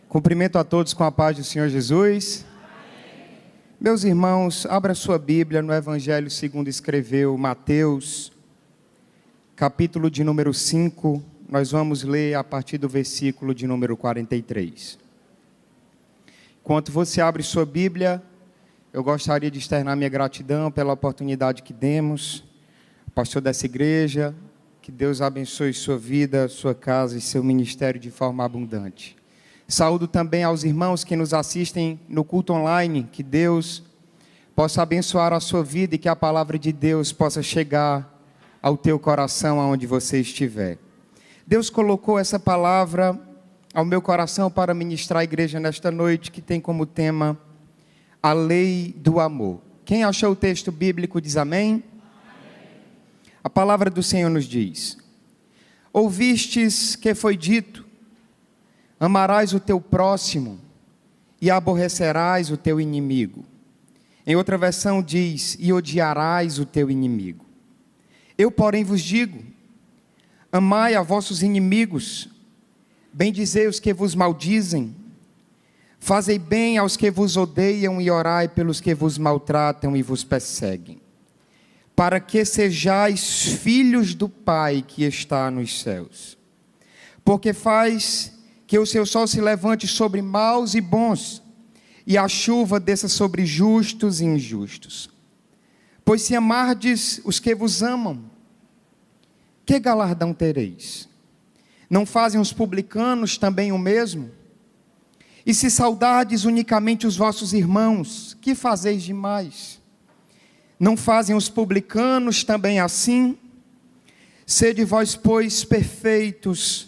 Cumprimento a todos com a paz do Senhor Jesus. Amém. Meus irmãos, abra sua Bíblia no Evangelho segundo escreveu Mateus, capítulo de número 5, nós vamos ler a partir do versículo de número 43. Enquanto você abre sua Bíblia, eu gostaria de externar minha gratidão pela oportunidade que demos, pastor dessa igreja, que Deus abençoe sua vida, sua casa e seu ministério de forma abundante. Saúdo também aos irmãos que nos assistem no culto online, que Deus possa abençoar a sua vida e que a palavra de Deus possa chegar ao teu coração aonde você estiver. Deus colocou essa palavra ao meu coração para ministrar a igreja nesta noite, que tem como tema a lei do amor. Quem achou o texto bíblico diz amém? Amém. A palavra do Senhor nos diz: ouvistes que foi dito, amarás o teu próximo e aborrecerás o teu inimigo. Em outra versão diz, e odiarás o teu inimigo. Eu, porém, vos digo, amai a vossos inimigos, bendizei os que vos maldizem, fazei bem aos que vos odeiam e orai pelos que vos maltratam e vos perseguem, para que sejais filhos do Pai que está nos céus. Porque faz que o seu sol se levante sobre maus e bons, e a chuva desça sobre justos e injustos. Pois se amardes os que vos amam, que galardão tereis? Não fazem os publicanos também o mesmo? E se saudardes unicamente os vossos irmãos, que fazeis demais? Não fazem os publicanos também assim? Sede vós, pois, perfeitos,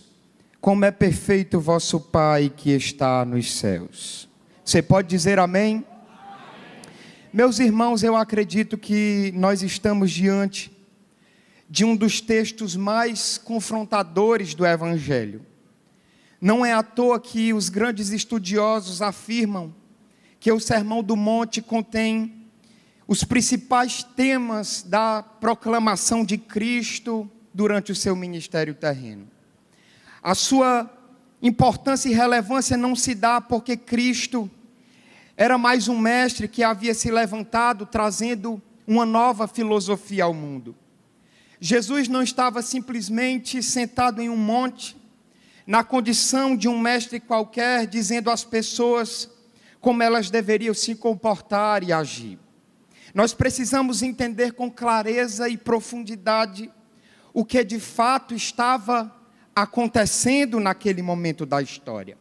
como é perfeito o vosso Pai que está nos céus. Você pode dizer amém? Amém? Meus irmãos, eu acredito que nós estamos diante de um dos textos mais confrontadores do Evangelho. Não é à toa que os grandes estudiosos afirmam que o Sermão do Monte contém os principais temas da proclamação de Cristo durante o seu ministério terreno. A sua importância e relevância não se dá porque Cristo era mais um mestre que havia se levantado trazendo uma nova filosofia ao mundo. Jesus não estava simplesmente sentado em um monte, na condição de um mestre qualquer, dizendo às pessoas como elas deveriam se comportar e agir. Nós precisamos entender com clareza e profundidade o que de fato estava acontecendo naquele momento da história.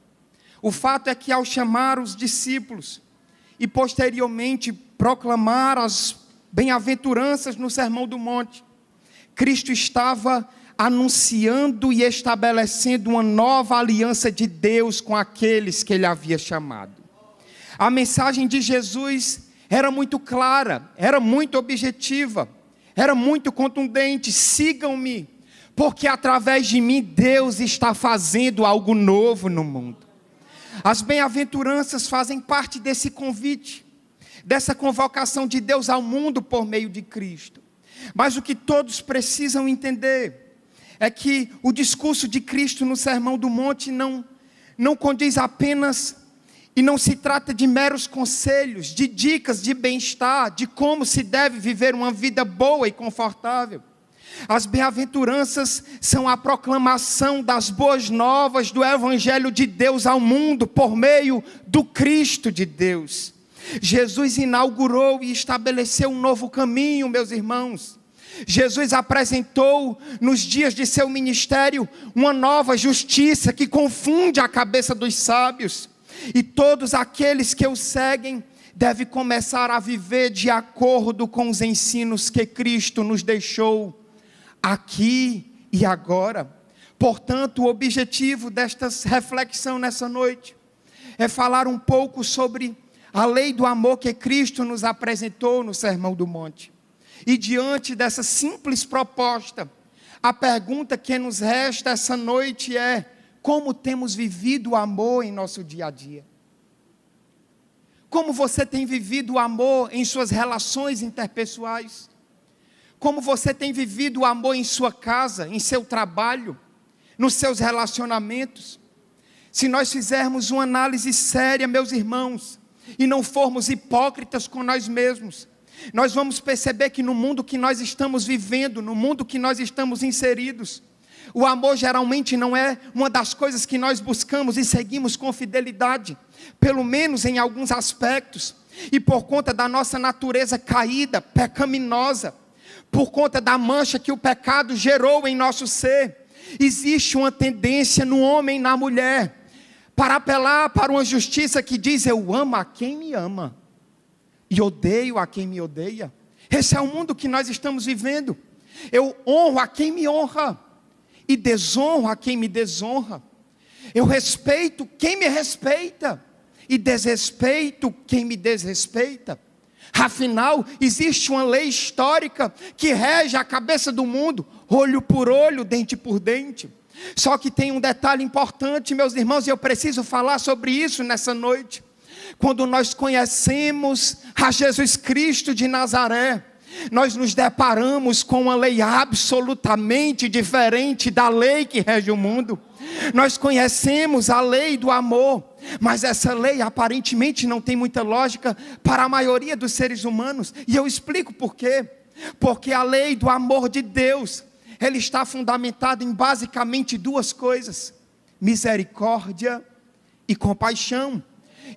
O fato é que ao chamar os discípulos e posteriormente proclamar as bem-aventuranças no Sermão do Monte, Cristo estava anunciando e estabelecendo uma nova aliança de Deus com aqueles que Ele havia chamado. A mensagem de Jesus era muito clara, era muito objetiva, era muito contundente: sigam-me, porque através de mim Deus está fazendo algo novo no mundo. As bem-aventuranças fazem parte desse convite, dessa convocação de Deus ao mundo por meio de Cristo. Mas o que todos precisam entender é que o discurso de Cristo no Sermão do Monte não condiz apenas e não se trata de meros conselhos, de dicas de bem-estar, de como se deve viver uma vida boa e confortável. As bem-aventuranças são a proclamação das boas novas do Evangelho de Deus ao mundo por meio do Cristo de Deus. Jesus inaugurou e estabeleceu um novo caminho, meus irmãos. Jesus apresentou nos dias de seu ministério uma nova justiça que confunde a cabeça dos sábios. E todos aqueles que o seguem devem começar a viver de acordo com os ensinos que Cristo nos deixou aqui e agora. Portanto, o objetivo desta reflexão nessa noite é falar um pouco sobre a lei do amor que Cristo nos apresentou no Sermão do Monte. E diante dessa simples proposta, a pergunta que nos resta essa noite é: como temos vivido o amor em nosso dia a dia? Como você tem vivido o amor em suas relações interpessoais? Como você tem vivido o amor em sua casa, em seu trabalho, nos seus relacionamentos? Se nós fizermos uma análise séria, meus irmãos, e não formos hipócritas com nós mesmos, nós vamos perceber que no mundo que nós estamos vivendo, no mundo que nós estamos inseridos, o amor geralmente não é uma das coisas que nós buscamos e seguimos com fidelidade, pelo menos em alguns aspectos, e por conta da nossa natureza caída, pecaminosa, por conta da mancha que o pecado gerou em nosso ser, existe uma tendência no homem e na mulher, para apelar para uma justiça que diz: eu amo a quem me ama, e odeio a quem me odeia. Esse é o mundo que nós estamos vivendo. Eu honro a quem me honra, e desonro a quem me desonra. Eu respeito quem me respeita, e desrespeito quem me desrespeita. Afinal, existe uma lei histórica que rege a cabeça do mundo, olho por olho, dente por dente. Só que tem um detalhe importante, meus irmãos, e eu preciso falar sobre isso nessa noite. Quando nós conhecemos a Jesus Cristo de Nazaré, nós nos deparamos com uma lei absolutamente diferente da lei que rege o mundo. Nós conhecemos a lei do amor, mas essa lei aparentemente não tem muita lógica para a maioria dos seres humanos. E eu explico por quê. Porque a lei do amor de Deus, ele está fundamentado em basicamente duas coisas: misericórdia e compaixão.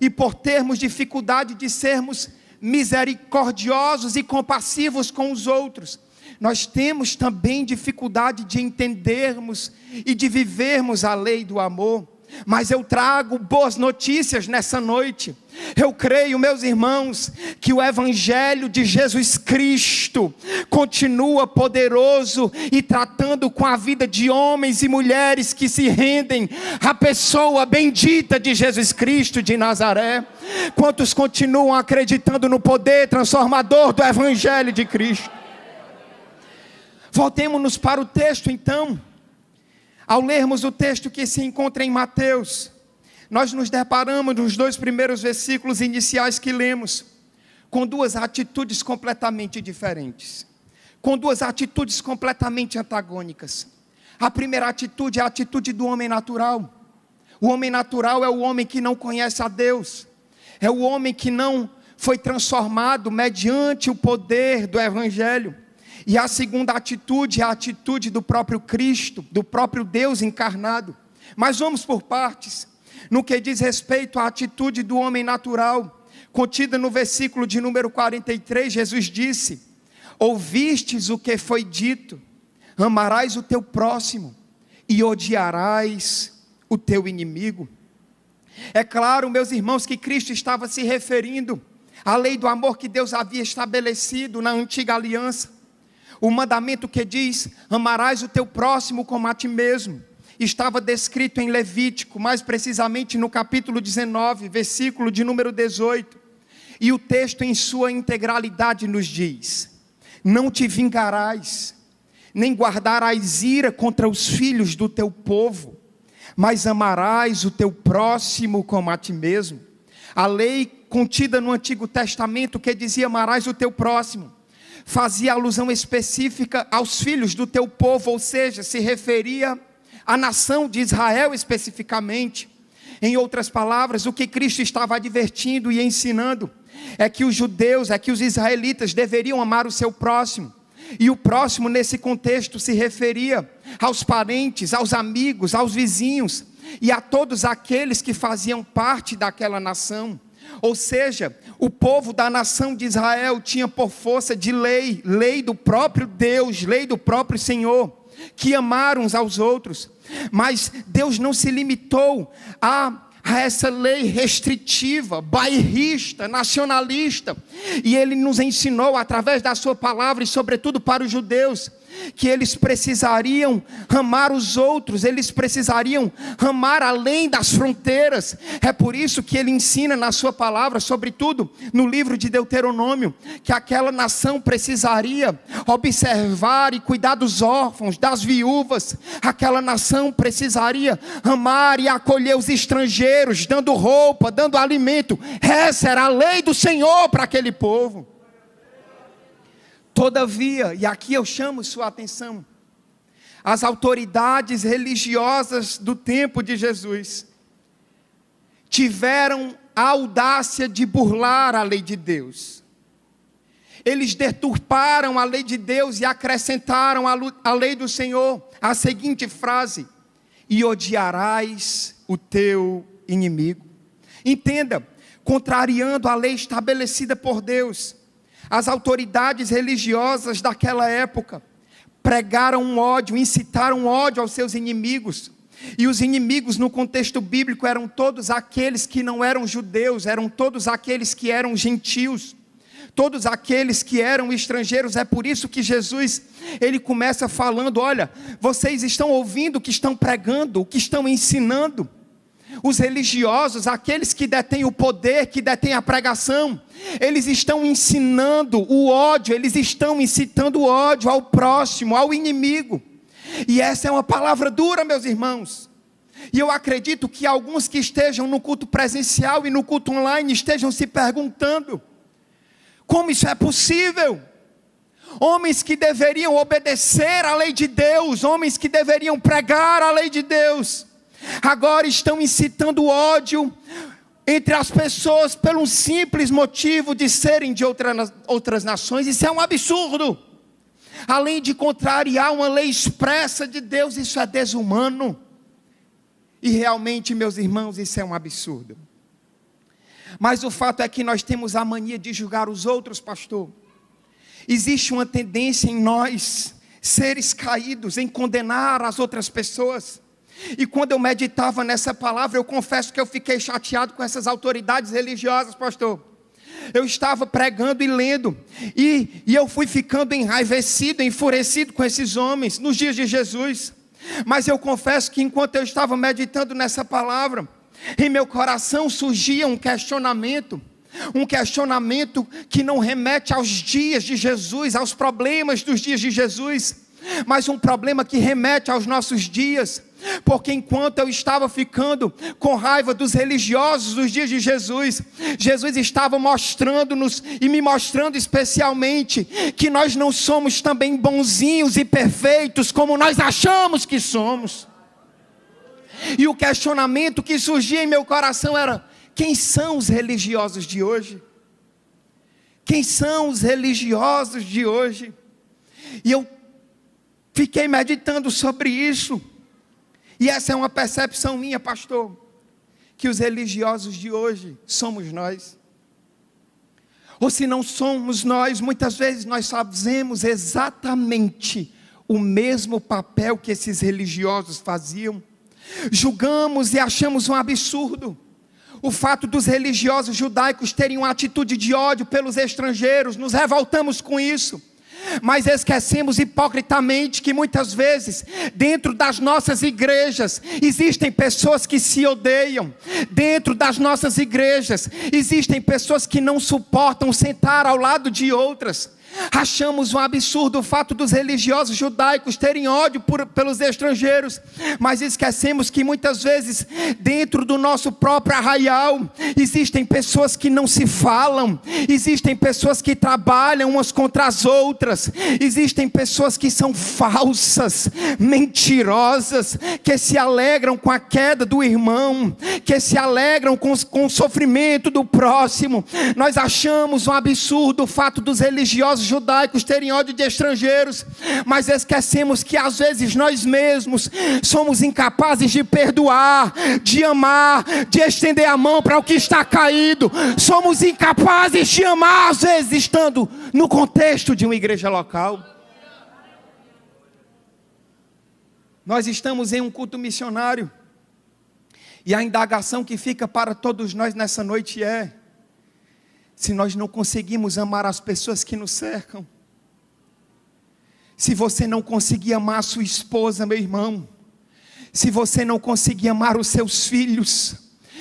E por termos dificuldade de sermos misericordiosos e compassivos com os outros, nós temos também dificuldade de entendermos e de vivermos a lei do amor. Mas eu trago boas notícias nessa noite. Eu creio, meus irmãos, que o Evangelho de Jesus Cristo continua poderoso e tratando com a vida de homens e mulheres que se rendem à pessoa bendita de Jesus Cristo de Nazaré. Quantos continuam acreditando no poder transformador do Evangelho de Cristo? Voltemos-nos para o texto então. Ao lermos o texto que se encontra em Mateus, nós nos deparamos nos 2 primeiros versículos iniciais que lemos, com duas atitudes completamente diferentes, com duas atitudes completamente antagônicas. A primeira atitude é a atitude do homem natural. O homem natural é o homem que não conhece a Deus, é o homem que não foi transformado mediante o poder do Evangelho. E a segunda atitude é a atitude do próprio Cristo, do próprio Deus encarnado. Mas vamos por partes. No que diz respeito à atitude do homem natural, contida no versículo de número 43, Jesus disse: ouvistes o que foi dito, amarás o teu próximo e odiarás o teu inimigo. É claro, meus irmãos, que Cristo estava se referindo à lei do amor que Deus havia estabelecido na antiga aliança. O mandamento que diz: amarás o teu próximo como a ti mesmo, estava descrito em Levítico, mais precisamente no capítulo 19, versículo de número 18. E o texto em sua integralidade nos diz: não te vingarás, nem guardarás ira contra os filhos do teu povo, mas amarás o teu próximo como a ti mesmo. A lei contida no Antigo Testamento que dizia: amarás o teu próximo, fazia alusão específica aos filhos do teu povo, ou seja, se referia à nação de Israel especificamente. Em outras palavras, o que Cristo estava advertindo e ensinando é que os judeus, é que os israelitas deveriam amar o seu próximo. E o próximo nesse contexto se referia aos parentes, aos amigos, aos vizinhos e a todos aqueles que faziam parte daquela nação. Ou seja, o povo da nação de Israel tinha por força de lei, lei do próprio Deus, lei do próprio Senhor, que amaram uns aos outros. Mas Deus não se limitou a essa lei restritiva, bairrista, nacionalista. E Ele nos ensinou através da sua palavra, e sobretudo para os judeus, que eles precisariam amar os outros, eles precisariam amar além das fronteiras. É por isso que ele ensina na sua palavra, sobretudo no livro de Deuteronômio, que aquela nação precisaria observar e cuidar dos órfãos, das viúvas. Aquela nação precisaria amar e acolher os estrangeiros, dando roupa, dando alimento. Essa era a lei do Senhor para aquele povo. Todavia, e aqui eu chamo sua atenção, as autoridades religiosas do tempo de Jesus tiveram a audácia de burlar a lei de Deus. Eles deturparam a lei de Deus e acrescentaram à lei do Senhor a seguinte frase: e odiarás o teu inimigo. Entenda, contrariando a lei estabelecida por Deus, as autoridades religiosas daquela época pregaram um ódio, incitaram ódio aos seus inimigos. E os inimigos no contexto bíblico eram todos aqueles que não eram judeus, eram todos aqueles que eram gentios, todos aqueles que eram estrangeiros. É por isso que Jesus, ele começa falando: olha, vocês estão ouvindo o que estão pregando, o que estão ensinando. Os religiosos, aqueles que detêm o poder, que detêm a pregação, eles estão ensinando o ódio, eles estão incitando o ódio ao próximo, ao inimigo. E essa é uma palavra dura, meus irmãos. E eu acredito que alguns que estejam no culto presencial e no culto online estejam se perguntando: como isso é possível? Homens que deveriam obedecer à lei de Deus, homens que deveriam pregar a lei de Deus, agora estão incitando ódio entre as pessoas pelo simples motivo de serem de outras nações. Isso é um absurdo. Além de contrariar uma lei expressa de Deus, isso é desumano. E realmente, meus irmãos, isso é um absurdo. Mas o fato é que nós temos a mania de julgar os outros, pastor. Existe uma tendência em nós, seres caídos, em condenar as outras pessoas. E quando eu meditava nessa palavra, eu confesso que eu fiquei chateado com essas autoridades religiosas, pastor. Eu estava pregando e lendo, e eu fui ficando enraivecido, enfurecido com esses homens, nos dias de Jesus. Mas eu confesso que enquanto eu estava meditando nessa palavra, em meu coração surgia um questionamento que não remete aos dias de Jesus, aos problemas dos dias de Jesus, mas um problema que remete aos nossos dias. Porque enquanto eu estava ficando com raiva dos religiosos dos dias de Jesus, Jesus estava mostrando-nos e me mostrando especialmente que nós não somos também bonzinhos e perfeitos como nós achamos que somos. E o questionamento que surgia em meu coração era: quem são os religiosos de hoje? Quem são os religiosos de hoje? E eu fiquei meditando sobre isso. E essa é uma percepção minha, pastor, que os religiosos de hoje somos nós. Ou se não somos nós, muitas vezes nós fazemos exatamente o mesmo papel que esses religiosos faziam. Julgamos e achamos um absurdo o fato dos religiosos judaicos terem uma atitude de ódio pelos estrangeiros. Nos revoltamos com isso. Mas esquecemos hipocritamente que muitas vezes, dentro das nossas igrejas, existem pessoas que se odeiam. Dentro das nossas igrejas, existem pessoas que não suportam sentar ao lado de outras. Achamos um absurdo o fato dos religiosos judaicos terem ódio pelos estrangeiros, mas esquecemos que muitas vezes dentro do nosso próprio arraial existem pessoas que não se falam, existem pessoas que trabalham umas contra as outras, existem pessoas que são falsas, mentirosas, que se alegram com a queda do irmão, que se alegram com o sofrimento do próximo. Nós achamos um absurdo o fato dos religiosos judaicos terem ódio de estrangeiros, mas esquecemos que às vezes nós mesmos somos incapazes de perdoar, de amar, de estender a mão para o que está caído. Somos incapazes de amar, às vezes estando no contexto de uma igreja local. Nós estamos em um culto missionário, e a indagação que fica para todos nós nessa noite é: se nós não conseguimos amar as pessoas que nos cercam, se você não conseguir amar a sua esposa, meu irmão, se você não conseguir amar os seus filhos,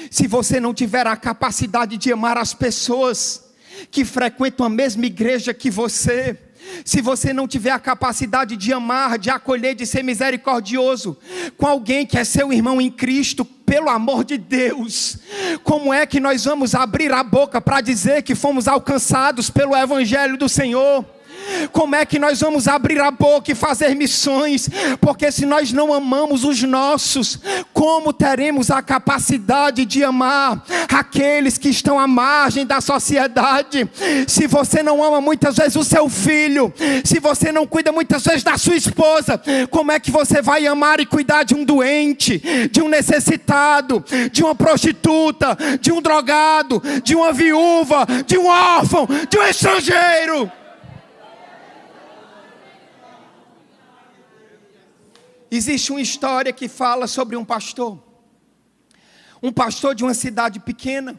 se você não tiver a capacidade de amar as pessoas que frequentam a mesma igreja que você, se você não tiver a capacidade de amar, de acolher, de ser misericordioso com alguém que é seu irmão em Cristo, pelo amor de Deus, como é que nós vamos abrir a boca para dizer que fomos alcançados pelo Evangelho do Senhor? Como é que nós vamos abrir a boca e fazer missões? Porque se nós não amamos os nossos, como teremos a capacidade de amar aqueles que estão à margem da sociedade? Se você não ama muitas vezes o seu filho, se você não cuida muitas vezes da sua esposa, como é que você vai amar e cuidar de um doente, de um necessitado, de uma prostituta, de um drogado, de uma viúva, de um órfão, de um estrangeiro? Existe uma história que fala sobre um pastor de uma cidade pequena.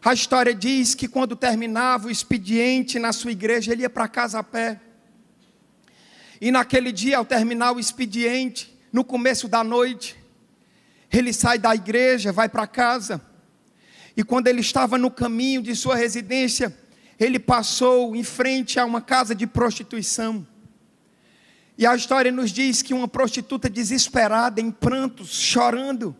A história diz que quando terminava o expediente na sua igreja, ele ia para casa a pé. E naquele dia, ao terminar o expediente, no começo da noite, ele sai da igreja, vai para casa. E quando ele estava no caminho de sua residência, ele passou em frente a uma casa de prostituição. E a história nos diz que uma prostituta desesperada, em prantos, chorando,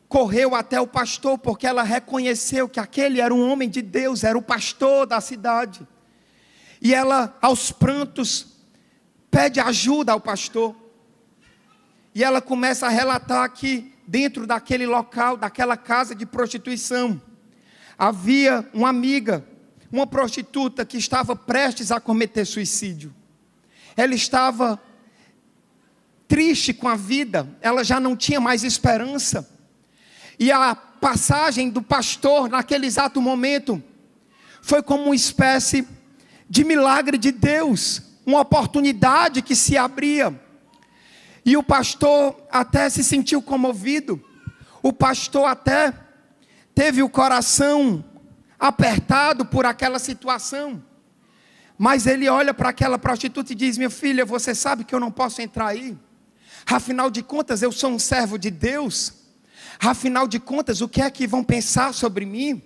correu até o pastor, porque ela reconheceu que aquele era um homem de Deus, era o pastor da cidade. E ela, aos prantos, pede ajuda ao pastor. E ela começa a relatar que dentro daquele local, daquela casa de prostituição, havia uma amiga, uma prostituta que estava prestes a cometer suicídio. Ela estava triste com a vida, ela já não tinha mais esperança. E a passagem do pastor naquele exato momento foi como uma espécie de milagre de Deus, uma oportunidade que se abria. E o pastor até se sentiu comovido, o pastor até teve o coração apertado por aquela situação. Mas ele olha para aquela prostituta e diz: minha filha, você sabe que eu não posso entrar aí? Afinal de contas, eu sou um servo de Deus. Afinal de contas, o que é que vão pensar sobre mim?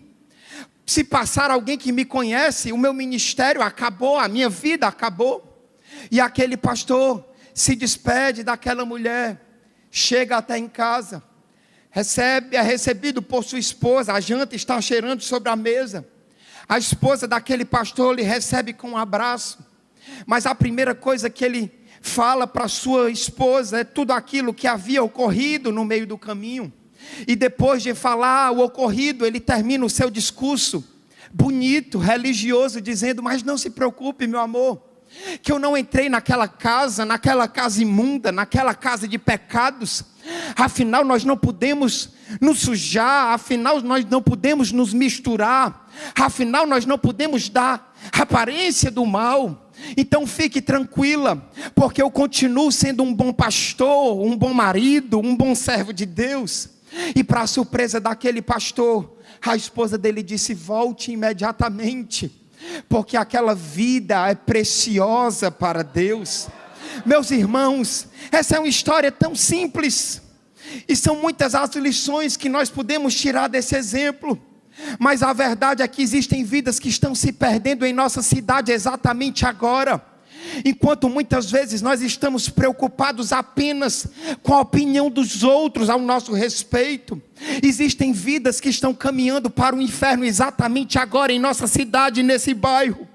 Se passar alguém que me conhece, o meu ministério acabou, a minha vida acabou. E aquele pastor se despede daquela mulher, chega até em casa, é recebido por sua esposa, a janta está cheirando sobre a mesa. A esposa daquele pastor lhe recebe com um abraço. Mas a primeira coisa que ele fala para sua esposa é tudo aquilo que havia ocorrido no meio do caminho. E depois de falar o ocorrido, ele termina o seu discurso bonito, religioso, dizendo: mas não se preocupe, meu amor, que eu não entrei naquela casa imunda, naquela casa de pecados. Afinal nós não podemos nos sujar, afinal nós não podemos nos misturar, afinal nós não podemos dar aparência do mal. Então fique tranquila, porque eu continuo sendo um bom pastor, um bom marido, um bom servo de Deus. E para a surpresa daquele pastor, a esposa dele disse: volte imediatamente, porque aquela vida é preciosa para Deus. Meus irmãos, essa é uma história tão simples, e são muitas as lições que nós podemos tirar desse exemplo. Mas a verdade é que existem vidas que estão se perdendo em nossa cidade exatamente agora. Enquanto muitas vezes nós estamos preocupados apenas com a opinião dos outros ao nosso respeito, existem vidas que estão caminhando para o inferno exatamente agora em nossa cidade, nesse bairro.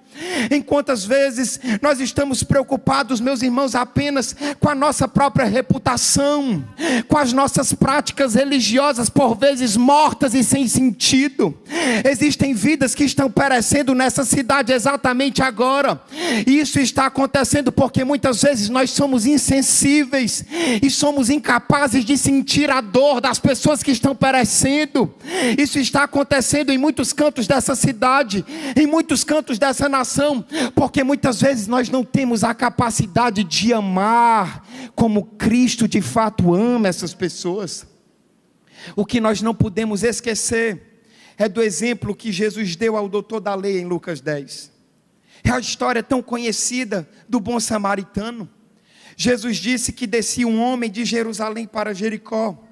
Enquanto às vezes nós estamos preocupados, meus irmãos, apenas com a nossa própria reputação, com as nossas práticas religiosas por vezes mortas e sem sentido. Existem vidas que estão perecendo nessa cidade exatamente agora. E isso está acontecendo porque muitas vezes nós somos insensíveis e somos incapazes de sentir a dor das pessoas que estão perecendo. Isso está acontecendo em muitos cantos dessa cidade, em muitos cantos dessa nação, porque muitas vezes nós não temos a capacidade de amar como Cristo de fato ama essas pessoas. O que nós não podemos esquecer é do exemplo que Jesus deu ao doutor da lei em Lucas 10. É a história tão conhecida do bom samaritano. Jesus disse que descia um homem de Jerusalém para Jericó.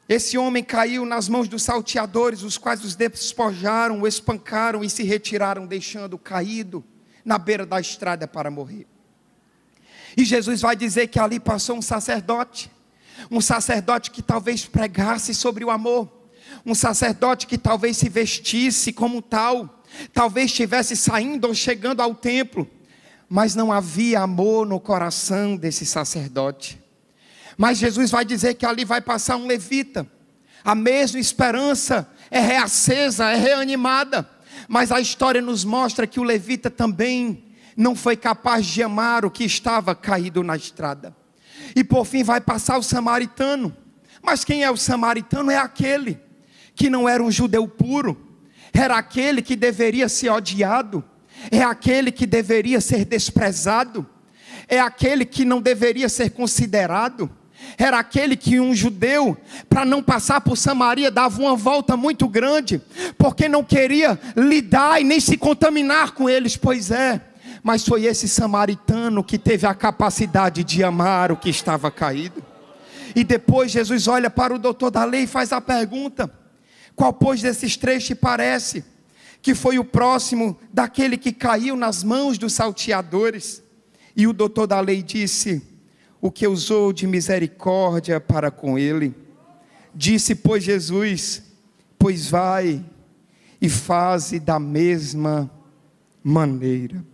Esse homem caiu nas mãos dos salteadores, os quais os despojaram, o espancaram e se retiraram, deixando-o caído na beira da estrada para morrer. E Jesus vai dizer que ali passou um sacerdote que talvez pregasse sobre o amor, um sacerdote que talvez se vestisse como tal, talvez estivesse saindo ou chegando ao templo, mas não havia amor no coração desse sacerdote. Mas Jesus vai dizer que ali vai passar um levita. A mesma esperança é reacesa, é reanimada. Mas a história nos mostra que o levita também não foi capaz de amar o que estava caído na estrada. E por fim vai passar o samaritano. Mas quem é o samaritano? É aquele que não era um judeu puro. Era aquele que deveria ser odiado. É aquele que deveria ser desprezado. É aquele que não deveria ser considerado. Era aquele que um judeu, para não passar por Samaria, dava uma volta muito grande, porque não queria lidar e nem se contaminar com eles. Pois é, mas foi esse samaritano que teve a capacidade de amar o que estava caído. E depois Jesus olha para o doutor da lei e faz a pergunta: qual pois desses três te parece que foi o próximo daquele que caiu nas mãos dos salteadores? E o doutor da lei disse: o que usou de misericórdia para com ele. Disse, pois, Jesus: pois vai e faze da mesma maneira.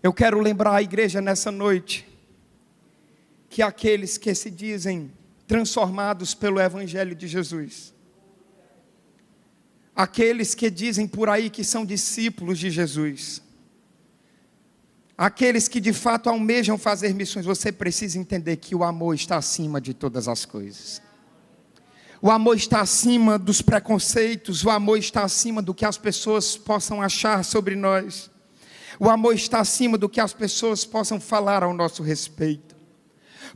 Eu quero lembrar a igreja nessa noite que aqueles que se dizem transformados pelo Evangelho de Jesus, aqueles que dizem por aí que são discípulos de Jesus, aqueles que de fato almejam fazer missões, você precisa entender que o amor está acima de todas as coisas. O amor está acima dos preconceitos, o amor está acima do que as pessoas possam achar sobre nós. O amor está acima do que as pessoas possam falar ao nosso respeito.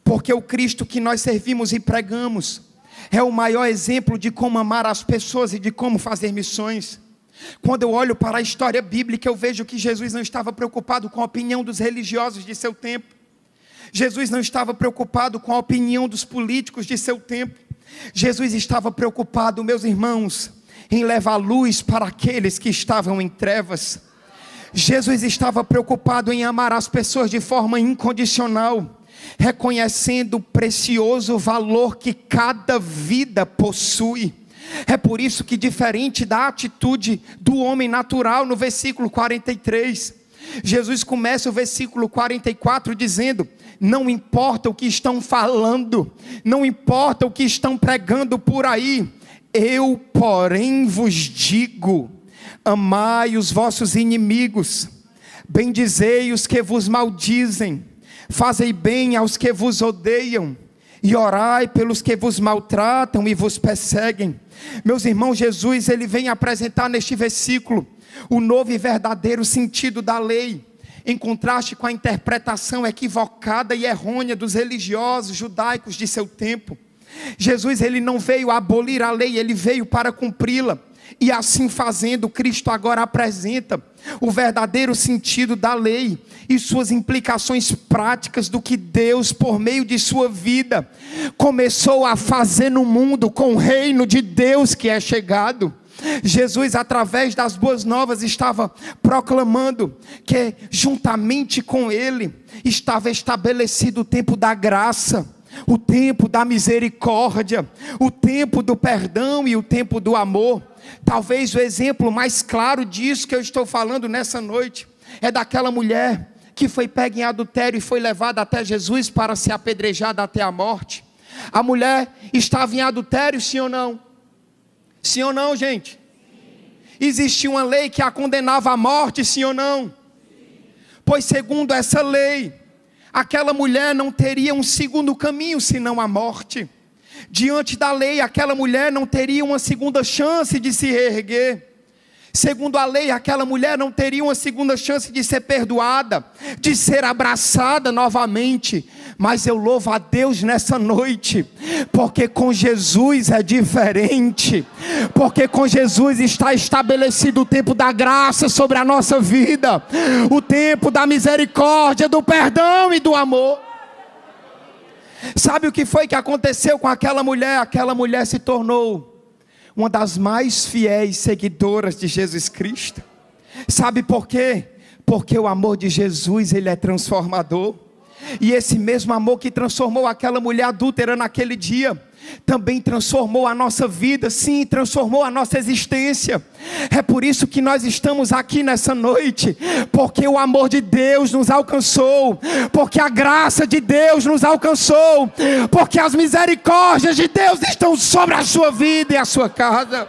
Porque o Cristo que nós servimos e pregamos é o maior exemplo de como amar as pessoas e de como fazer missões. Quando eu olho para a história bíblica, eu vejo que Jesus não estava preocupado com a opinião dos religiosos de seu tempo. Jesus não estava preocupado com a opinião dos políticos de seu tempo. Jesus estava preocupado, meus irmãos, em levar luz para aqueles que estavam em trevas. Jesus estava preocupado em amar as pessoas de forma incondicional, reconhecendo o precioso valor que cada vida possui. É por isso que, diferente da atitude do homem natural, no versículo 43, Jesus começa o versículo 44 dizendo: não importa o que estão falando, não importa o que estão pregando por aí, eu porém vos digo, amai os vossos inimigos, bendizei os que vos maldizem, fazei bem aos que vos odeiam, e orai pelos que vos maltratam e vos perseguem. Meus irmãos, Jesus, ele vem apresentar neste versículo o novo e verdadeiro sentido da lei, em contraste com a interpretação equivocada e errônea dos religiosos judaicos de seu tempo. Jesus, ele não veio abolir a lei, ele veio para cumpri-la. E assim fazendo, Cristo agora apresenta o verdadeiro sentido da lei e suas implicações práticas do que Deus, por meio de sua vida, começou a fazer no mundo com o reino de Deus que é chegado. Jesus, através das boas novas, estava proclamando que juntamente com ele estava estabelecido o tempo da graça, o tempo da misericórdia, o tempo do perdão e o tempo do amor. Talvez o exemplo mais claro disso que eu estou falando nessa noite é daquela mulher que foi pega em adultério e foi levada até Jesus para ser apedrejada até a morte. A mulher estava em adultério, sim ou não? Sim ou não, gente? Existia uma lei que a condenava à morte, sim ou não? Pois segundo essa lei, aquela mulher não teria um segundo caminho senão a morte. Diante da lei, aquela mulher não teria uma segunda chance de se reerguer. Segundo a lei, aquela mulher não teria uma segunda chance de ser perdoada, de ser abraçada novamente. Mas eu louvo a Deus nessa noite, porque com Jesus é diferente. Porque com Jesus está estabelecido o tempo da graça sobre a nossa vida, o tempo da misericórdia, do perdão e do amor. Sabe o que foi que aconteceu com aquela mulher? Aquela mulher se tornou uma das mais fiéis seguidoras de Jesus Cristo. Sabe por quê? Porque o amor de Jesus, ele é transformador. E esse mesmo amor que transformou aquela mulher adúltera naquele dia, também transformou a nossa vida, sim, transformou a nossa existência. É por isso que nós estamos aqui nessa noite, porque o amor de Deus nos alcançou, porque a graça de Deus nos alcançou, porque as misericórdias de Deus estão sobre a sua vida e a sua casa.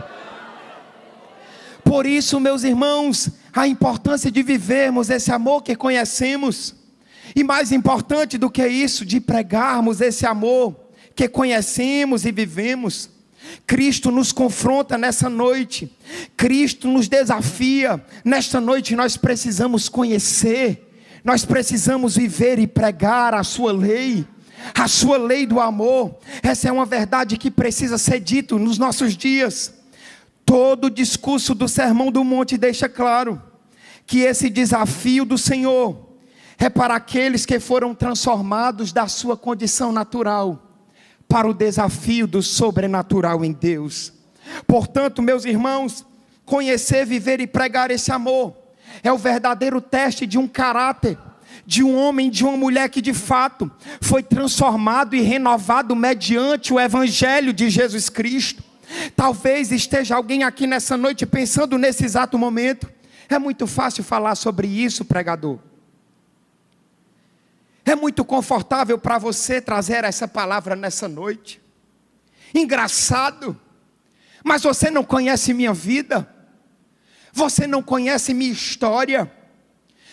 Por isso, meus irmãos, a importância de vivermos esse amor que conhecemos, e mais importante do que isso, de pregarmos esse amor que conhecemos e vivemos. Cristo nos confronta nessa noite, Cristo nos desafia. Nesta noite nós precisamos conhecer, nós precisamos viver e pregar a sua lei do amor. Essa é uma verdade que precisa ser dita nos nossos dias. Todo o discurso do Sermão do Monte deixa claro que esse desafio do Senhor é para aqueles que foram transformados da sua condição natural para o desafio do sobrenatural em Deus. Portanto, meus irmãos, conhecer, viver e pregar esse amor é o verdadeiro teste de um caráter, de um homem, de uma mulher que de fato foi transformado e renovado mediante o Evangelho de Jesus Cristo. Talvez esteja alguém aqui nessa noite pensando nesse exato momento: é muito fácil falar sobre isso, pregador. É muito confortável para você trazer essa palavra nessa noite. Engraçado, mas você não conhece minha vida, você não conhece minha história.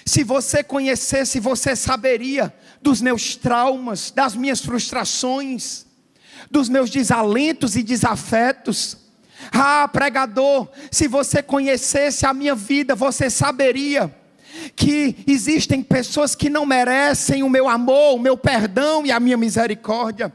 Se você conhecesse, você saberia dos meus traumas, das minhas frustrações, dos meus desalentos e desafetos. Ah, pregador, se você conhecesse a minha vida, você saberia que existem pessoas que não merecem o meu amor, o meu perdão e a minha misericórdia.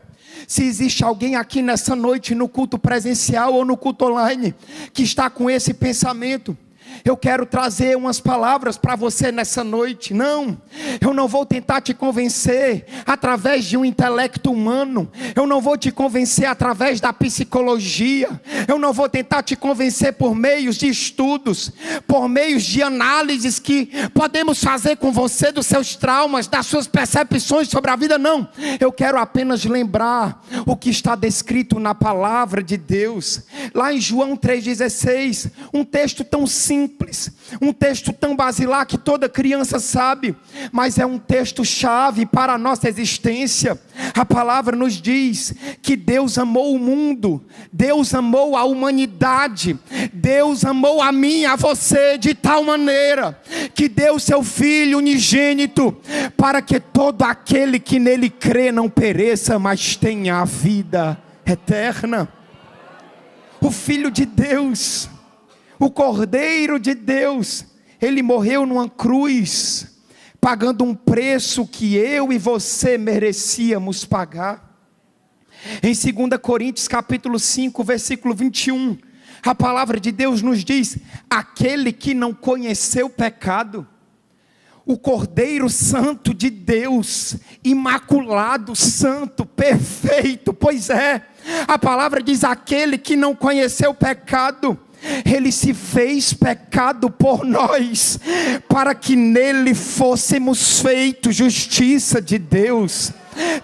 Se existe alguém aqui nessa noite, no culto presencial ou no culto online, que está com esse pensamento, eu quero trazer umas palavras para você nessa noite. Não, eu não vou tentar te convencer através de um intelecto humano, eu não vou te convencer através da psicologia, eu não vou tentar te convencer por meios de estudos, por meios de análises que podemos fazer com você dos seus traumas, das suas percepções sobre a vida. Não, eu quero apenas lembrar o que está descrito na palavra de Deus, lá em João 3,16, um texto tão simples, um texto tão basilar que toda criança sabe, mas é um texto chave para a nossa existência. A palavra nos diz que Deus amou o mundo, Deus amou a humanidade, Deus amou a mim e a você de tal maneira que deu seu Filho unigênito, para que todo aquele que nele crê não pereça, mas tenha a vida eterna. O Filho de Deus, o Cordeiro de Deus, ele morreu numa cruz, pagando um preço que eu e você merecíamos pagar. Em 2 Coríntios capítulo 5, versículo 21, a palavra de Deus nos diz: aquele que não conheceu pecado, o Cordeiro Santo de Deus, imaculado, santo, perfeito. Pois é, a palavra diz: aquele que não conheceu pecado, ele se fez pecado por nós, para que nele fôssemos feitos justiça de Deus.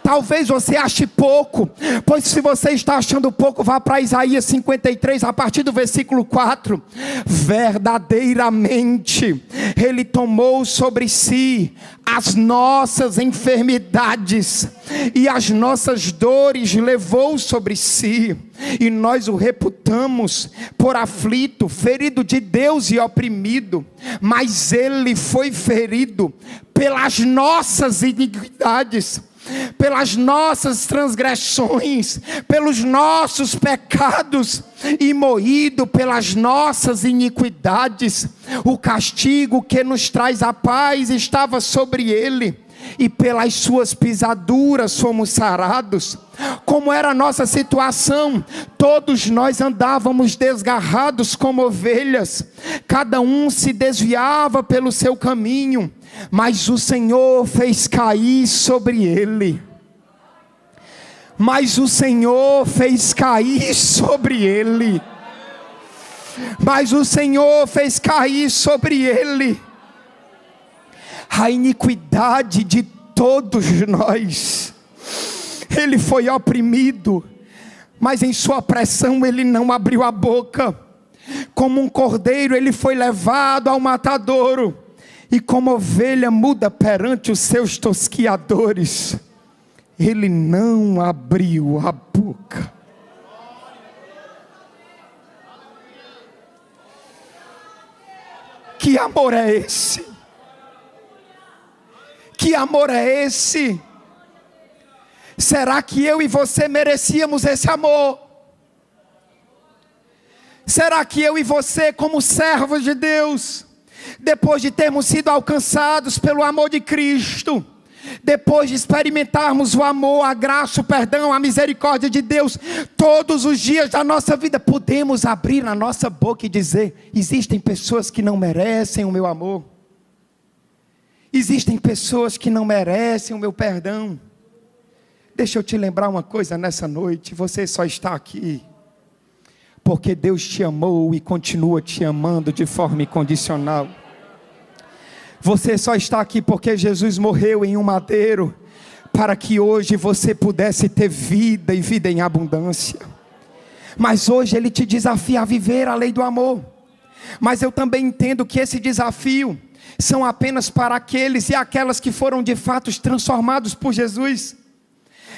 Talvez você ache pouco, pois se você está achando pouco, vá para Isaías 53, a partir do versículo 4. Verdadeiramente ele tomou sobre si as nossas enfermidades e as nossas dores levou sobre si, e nós o reputamos por aflito, ferido de Deus e oprimido. Mas ele foi ferido pelas nossas iniquidades, pelas nossas transgressões, pelos nossos pecados, e moído pelas nossas iniquidades. O castigo que nos traz a paz estava sobre ele, e pelas suas pisaduras fomos sarados. Como era a nossa situação? Todos nós andávamos desgarrados como ovelhas, cada um se desviava pelo seu caminho, mas o Senhor fez cair sobre ele. Mas o Senhor fez cair sobre ele. Mas o Senhor fez cair sobre ele a iniquidade de todos nós. Ele foi oprimido, mas em sua pressão ele não abriu a boca. Como um cordeiro ele foi levado ao matadouro, e como ovelha muda perante os seus tosquiadores, ele não abriu a boca. Que amor é esse? Que amor é esse? Será que eu e você merecíamos esse amor? Será que eu e você, como servos de Deus, depois de termos sido alcançados pelo amor de Cristo, depois de experimentarmos o amor, a graça, o perdão, a misericórdia de Deus, todos os dias da nossa vida, podemos abrir a nossa boca e dizer: existem pessoas que não merecem o meu amor, existem pessoas que não merecem o meu perdão. Deixa eu te lembrar uma coisa nessa noite: você só está aqui porque Deus te amou e continua te amando de forma incondicional. Você só está aqui porque Jesus morreu em um madeiro, para que hoje você pudesse ter vida e vida em abundância. Mas hoje Ele te desafia a viver a lei do amor. Mas eu também entendo que esse desafio são apenas para aqueles e aquelas que foram de fato transformados por Jesus.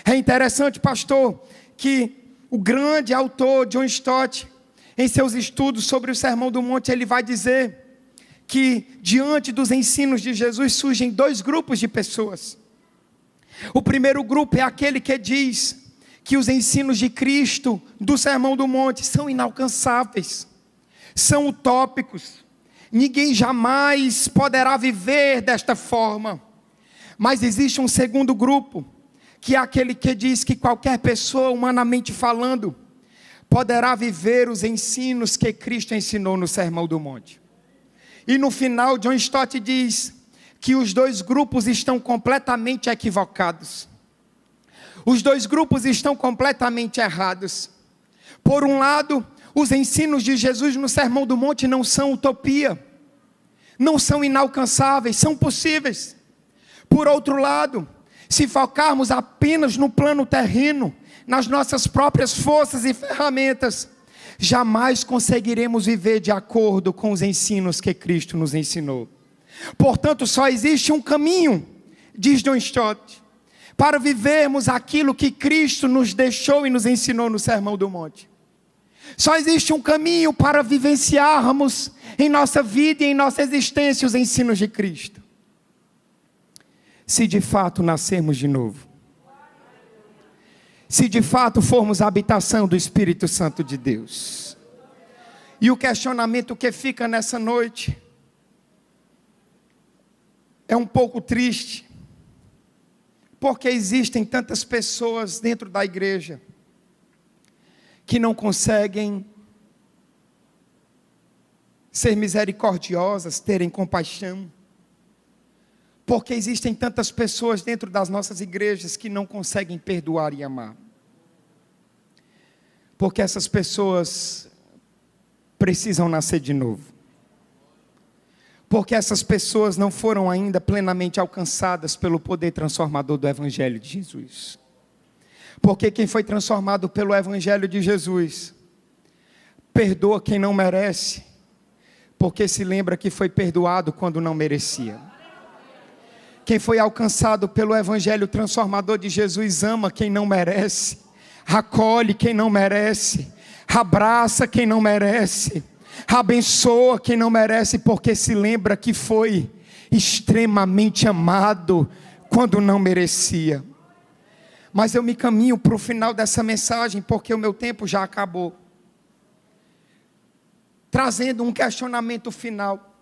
É interessante, pastor, que o grande autor John Stott, em seus estudos sobre o Sermão do Monte, ele vai dizer que diante dos ensinos de Jesus surgem dois grupos de pessoas. O primeiro grupo é aquele que diz que os ensinos de Cristo do Sermão do Monte são inalcançáveis, são utópicos, ninguém jamais poderá viver desta forma. Mas existe um segundo grupo, que é aquele que diz que qualquer pessoa, humanamente falando, poderá viver os ensinos que Cristo ensinou no Sermão do Monte. E no final, John Stott diz que os dois grupos estão completamente equivocados. Os dois grupos estão completamente errados. Por um lado, os ensinos de Jesus no Sermão do Monte não são utopia, não são inalcançáveis, são possíveis. Por outro lado, se focarmos apenas no plano terreno, nas nossas próprias forças e ferramentas, jamais conseguiremos viver de acordo com os ensinos que Cristo nos ensinou. Portanto, só existe um caminho, diz John Stott, para vivermos aquilo que Cristo nos deixou e nos ensinou no Sermão do Monte. Só existe um caminho para vivenciarmos em nossa vida e em nossa existência os ensinos de Cristo. Se de fato nascermos de novo, se de fato formos a habitação do Espírito Santo de Deus. E o questionamento que fica nessa noite é um pouco triste, porque existem tantas pessoas dentro da igreja que não conseguem ser misericordiosas, terem compaixão. Porque existem tantas pessoas dentro das nossas igrejas que não conseguem perdoar e amar. Porque essas pessoas precisam nascer de novo. Porque essas pessoas não foram ainda plenamente alcançadas pelo poder transformador do Evangelho de Jesus. Porque quem foi transformado pelo Evangelho de Jesus perdoa quem não merece, porque se lembra que foi perdoado quando não merecia. Quem foi alcançado pelo Evangelho transformador de Jesus ama quem não merece, acolhe quem não merece, abraça quem não merece, abençoa quem não merece, porque se lembra que foi extremamente amado quando não merecia. Mas eu me caminho para o final dessa mensagem, porque o meu tempo já acabou, trazendo um questionamento final.